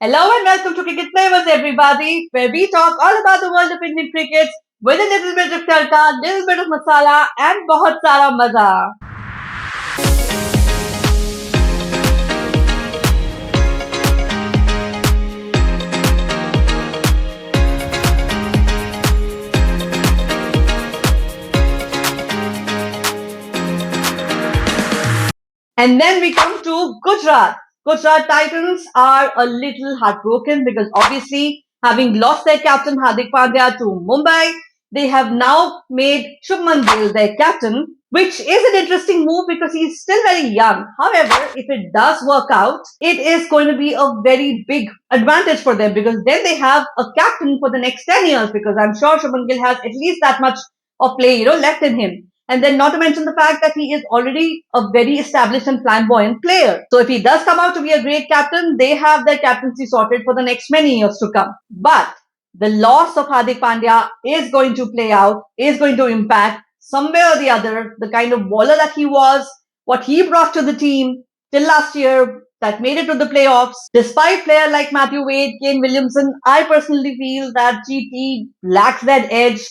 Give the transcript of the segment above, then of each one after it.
Hello and welcome to Cricket Flavors, everybody, where we talk all about the world of Indian cricket with a little bit of tadka, little bit of masala, and bahut sara maza. And then we come to Gujarat. Gujarat Titans are a little heartbroken because obviously, having lost their captain Hardik Pandya to Mumbai, they have now made Shubman Gill their captain, which is an interesting move because he's still very young. However, if it does work out, it is going to be a very big advantage for them because then they have a captain for the next 10 years because I'm sure Shubman Gill has at least that much of play, left in him. And then not to mention the fact that he is already a very established and flamboyant player. So if he does come out to be a great captain, they have their captaincy sorted for the next many years to come. But the loss of Hardik Pandya is going to play out, is going to impact somewhere or the other the kind of bowler that he was, what he brought to the team till last year that made it to the playoffs. Despite player like Matthew Wade, Kane Williamson, I personally feel that GT lacks that edge.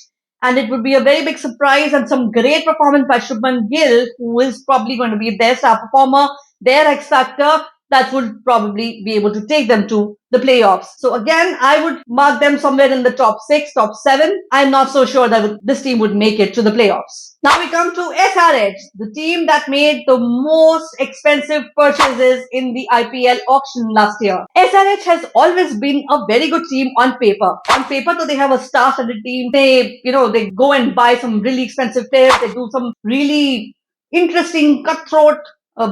And it would be a very big surprise and some great performance by Shubman Gill, who is probably going to be their star performer, their X factor, that would probably be able to take them to the playoffs. So again, I would mark them somewhere in the top 6, top 7. I'm not so sure that this team would make it to the playoffs. Now we come to SRH, the team that made the most expensive purchases in the IPL auction last year. SRH has always been a very good team on paper. On paper, though, they have a star-studded team. They go and buy some really expensive players. They do some really interesting cutthroat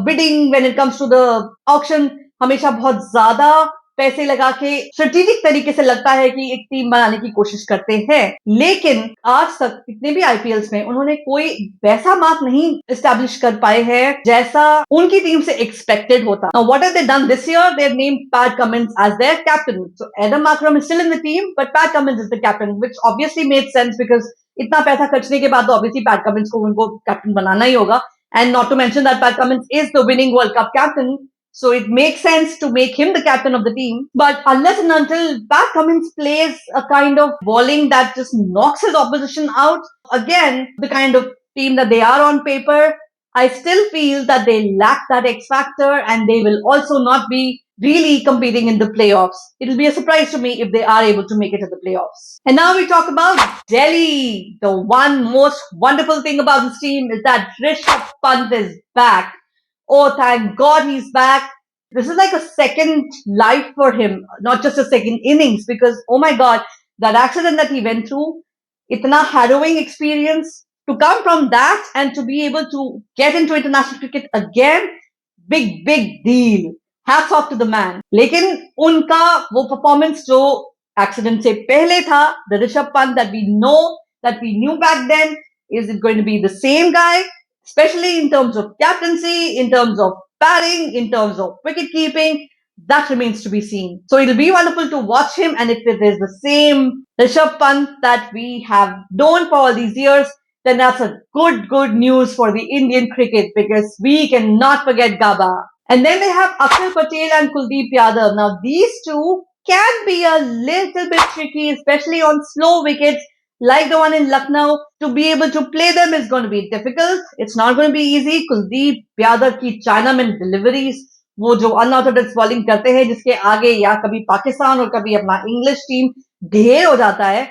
bidding when it comes to the auction. हमेशा बहुत ज्यादा पैसे लगा के strategic तरीके से लगता है कि एक टीम बनाने की कोशिश करते हैं, लेकिन आज तक कितने भी आईपीएल्स में उन्होंने कोई वैसा मार्क नहीं एस्टैब्लिश कर पाए हैं जैसा उनकी टीम से एक्सपेक्टेड होता. Now what have they done this year? They have named Pat Cummins as their captain. So Adam Akram is still in the team, but Pat Cummins is the captain, which obviously made sense because इतना पैसा खर्चने के बाद तो obviously Pat Cummins को उनको captain बनाना ही होगा. And not to mention that Pat Cummins is the winning World Cup captain. So it makes sense to make him the captain of the team. But unless and until Pat Cummins plays a kind of bowling that just knocks his opposition out, again, the kind of team that they are on paper, I still feel that they lack that X factor and they will also not be really competing in the playoffs. It'll be a surprise to me if they are able to make it to the playoffs. And now we talk about Delhi. The one most wonderful thing about this team is that Rishabh Pant is back. Oh, thank God he's back. This is like a second life for him, not just a second innings, because, oh my God, that accident that he went through, itna harrowing experience. To come from that and to be able to get into international cricket again, big, big deal. Hats off to the man. लेकिन उनका वो performance जो accident से पहले था, the Rishabh Pant that we know, that we knew back then, is it going to be the same guy? Especially in terms of captaincy, in terms of batting, in terms of wicket keeping, that remains to be seen. So it'll be wonderful to watch him, and if it is the same Rishabh Pant that we have known for all these years, then that's a good news for the Indian cricket because we cannot forget Gaba. And then they have Akshar Patel and Kuldeep Yadav. Now these two can be a little bit tricky, especially on slow wickets like the one in Lucknow. To be able to play them is going to be difficult. It's not going to be easy. Kuldeep Yadav की Chinaman deliveries, वो जो unorthodox bowling करते हैं जिसके आगे या कभी पाकिस्तान और कभी अपना इंग्लिश टीम ढेर हो जाता है,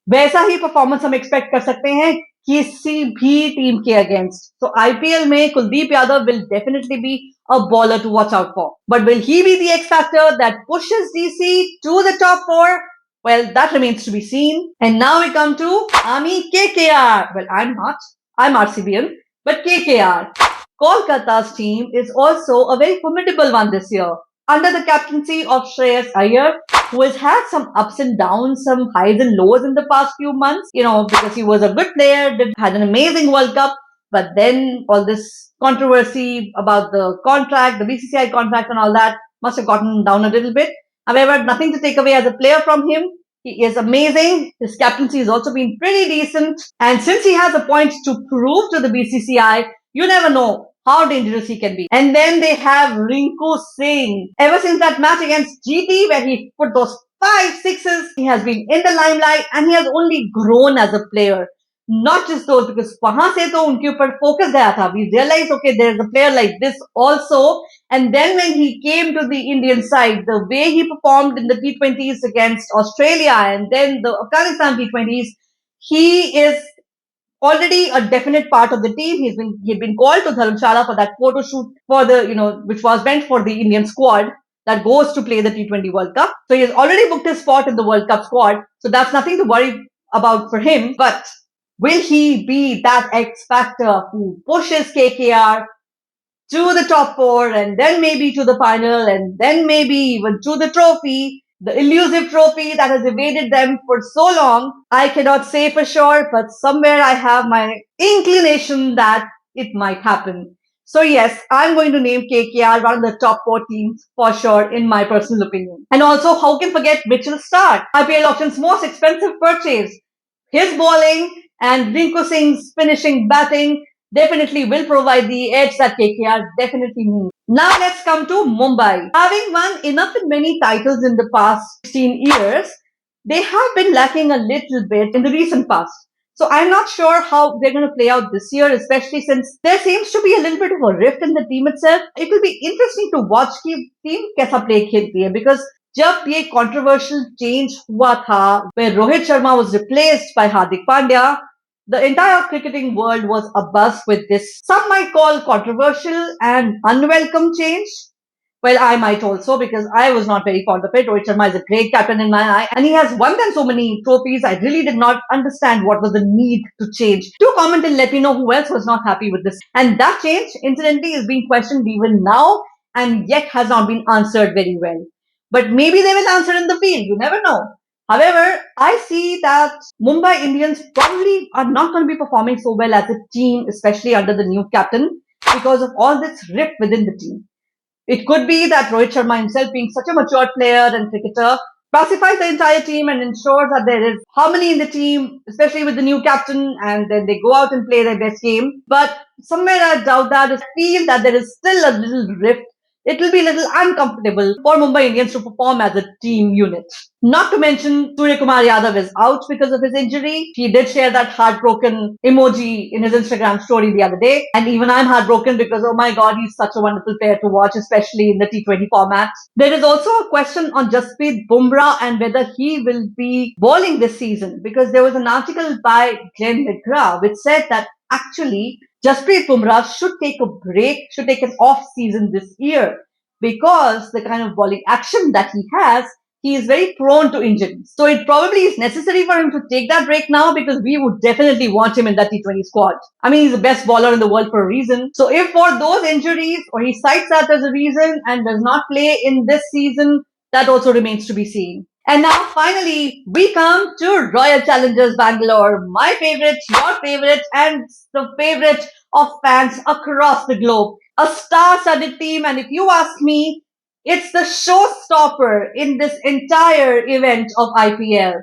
वैसा ही परफॉर्मेंस हम एक्सपेक्ट कर सकते हैं किसी भी टीम के अगेंस्ट. So IPL में Kuldeep Yadav will definitely be a bowler to watch out for. But will he be the X factor that pushes DC to the top 4? Well, that remains to be seen. And now we come to Army KKR. Well, I'm not. I'm RCBN. But KKR. Kolkata's team is also a very formidable one this year. Under the captaincy of Shreyas Iyer, who has had some ups and downs, some highs and lows in the past few months, because he was a good player, had an amazing World Cup, but then all this controversy about the contract, the BCCI contract and all that must have gotten down a little bit. However, nothing to take away as a player from him. He is amazing. His captaincy has also been pretty decent. And since he has a point to prove to the BCCI, you never know how dangerous he can be. And then they have Rinku Singh. Ever since that match against GT where he put those 5 6s, he has been in the limelight and he has only grown as a player. Not just those, because वहां से तो उनके ऊपर focus गया था. We realized, okay, there's a player like this also. And then when he came to the Indian side, the way he performed in the T20s against Australia and then the Afghanistan T20s, he is already a definite part of the team. He'd been called to Dharamshala for that photo shoot for the, which was meant for the Indian squad that goes to play the T20 World Cup. So he has already booked his spot in the World Cup squad. So that's nothing to worry about for him. But will he be that X factor who pushes KKR to the top four and then maybe to the final and then maybe even to the trophy, the elusive trophy that has evaded them for so long? I cannot say for sure, but somewhere I have my inclination that it might happen. So yes, I'm going to name KKR one of the top four teams for sure in my personal opinion. And also, how can forget Mitchell Starc, IPL auction's most expensive purchase? His bowling and Rinku Singh's finishing batting definitely will provide the edge that KKR definitely needs. Now let's come to Mumbai. Having won enough and many titles in the past 16 years, they have been lacking a little bit in the recent past. So I'm not sure how they're going to play out this year, especially since there seems to be a little bit of a rift in the team itself. It will be interesting to watch कि team कैसा play खेलती है, because जब ये controversial change हुआ था where Rohit Sharma was replaced by Hardik Pandya, the entire cricketing world was abuzz with this, some might call controversial and unwelcome change. Well, I might also, because I was not very fond of it. Rohit Sharma is a great captain in my eye, and he has won them so many trophies. I really did not understand what was the need to change. Do comment and let me know who else was not happy with this. And that change, incidentally, is being questioned even now and yet has not been answered very well. But maybe they will answer in the field. You never know. However, I see that Mumbai Indians probably are not going to be performing so well as a team, especially under the new captain, because of all this rift within the team. It could be that Rohit Sharma himself, being such a mature player and cricketer, pacifies the entire team and ensures that there is harmony in the team, especially with the new captain, and then they go out and play their best game. But somewhere I doubt that. I feel that there is still a little rift. It will be a little uncomfortable for Mumbai Indians to perform as a team unit. Not to mention, Surya Kumar Yadav is out because of his injury. He did share that heartbroken emoji in his Instagram story the other day. And even I'm heartbroken because, oh my God, he's such a wonderful player to watch, especially in the T20 format. There is also a question on Jasprit Bumrah and whether he will be bowling this season, because there was an article by Glenn McGrath which said that actually Jasprit Bumrah should take a break, should take an off season this year, because the kind of bowling action that he is very prone to injuries. So it probably is necessary for him to take that break now, because we would definitely want him in that T20 squad. I mean, he's the best bowler in the world for a reason. So if for those injuries, or he cites that as a reason and does not play in this season, that also remains to be seen. And now finally, we come to Royal Challengers Bangalore, my favorite, your favorite, and the favorite of fans across the globe. A star-studded team, and if you ask me, it's the showstopper in this entire event of IPL.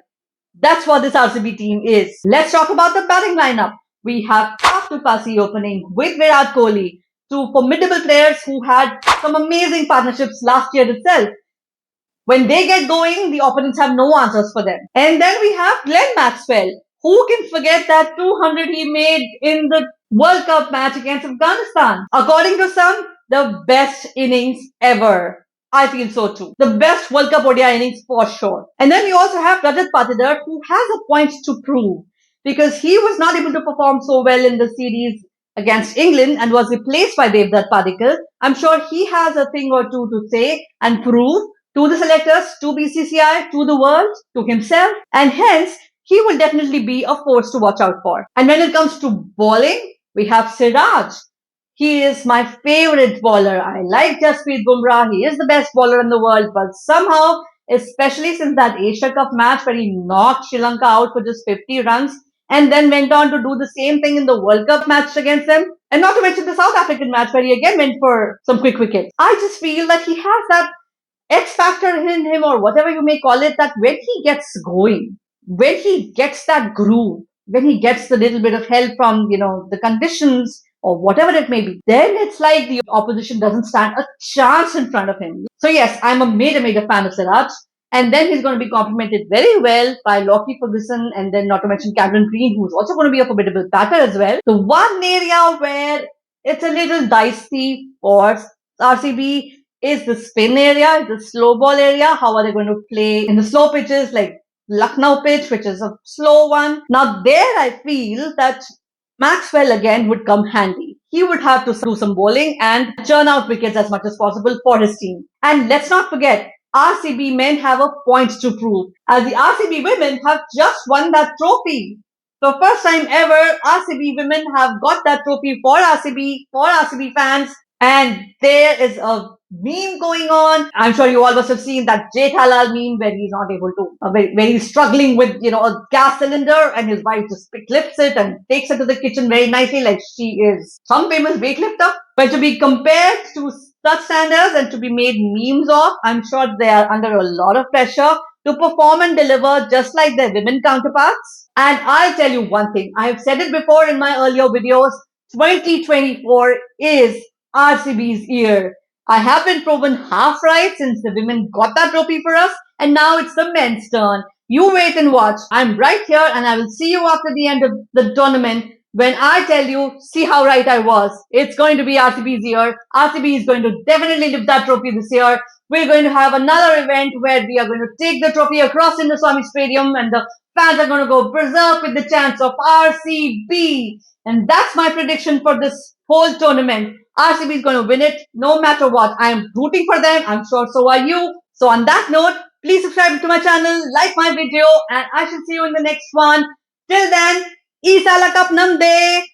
That's what this RCB team is. Let's talk about the batting lineup. We have After Pasi opening with Virat Kohli, two formidable players who had some amazing partnerships last year itself. When they get going, the opponents have no answers for them. And then we have Glenn Maxwell. Who can forget that 200 he made in the World Cup match against Afghanistan? According to some, the best innings ever. I feel so too. The best World Cup ODI innings for sure. And then we also have Rajat Patidar, who has a point to prove, because he was not able to perform so well in the series against England and was replaced by Devdutt Padikkal. I'm sure he has a thing or two to say and prove to the selectors, to BCCI, to the world, to himself, and hence he will definitely be a force to watch out for. And when it comes to bowling, we have Siraj. He is my favorite bowler. I like Jasprit Bumrah. He is the best bowler in the world, but somehow, especially since that Asia Cup match where he knocked Sri Lanka out for just 50 runs and then went on to do the same thing in the World Cup match against them, and not to mention the South African match where he again went for some quick wickets. I just feel that he has that X factor in him, or whatever you may call it, that when he gets going, when he gets that groove, when he gets the little bit of help from, the conditions, or whatever it may be, then it's like the opposition doesn't stand a chance in front of him. So yes, I'm a major fan of Siraj. And then he's going to be complemented very well by Lockie Ferguson, and then not to mention Cameron Green, who's also going to be a formidable batter as well. The one area where it's a little dicey for RCB is the spin area, the slow ball area. How are they going to play in the slow pitches like Lucknow pitch, which is a slow one? Now there I feel that Maxwell again would come handy. He would have to do some bowling and churn out wickets as much as possible for his team. And let's not forget, RCB men have a point to prove, as the RCB women have just won that trophy. So first time ever, RCB women have got that trophy for RCB fans, and there is a meme going on. I'm sure you all must have seen that Jethalal meme where he's not able to, where he's struggling with, a gas cylinder, and his wife just lifts it and takes it to the kitchen very nicely like she is some famous weightlifter. But to be compared to such standards and to be made memes of, I'm sure they are under a lot of pressure to perform and deliver just like their women counterparts. And I'll tell you one thing, I've said it before in my earlier videos, 2024 is RCB's year. I have been proven half right since the women got that trophy for us, and now it's the men's turn. You wait and watch. I'm right here, and I will see you after the end of the tournament when I tell you, see how right I was. It's going to be RCB's year. RCB is going to definitely lift that trophy this year. We're going to have another event where we are going to take the trophy across Swami Stadium, and the fans are going to go berserk with the chants of RCB. And that's my prediction for this whole tournament. RCB is going to win it no matter what. I am rooting for them. I'm sure so are you. So on that note, please subscribe to my channel, like my video, and I shall see you in the next one. Till then, Isa lakap namde.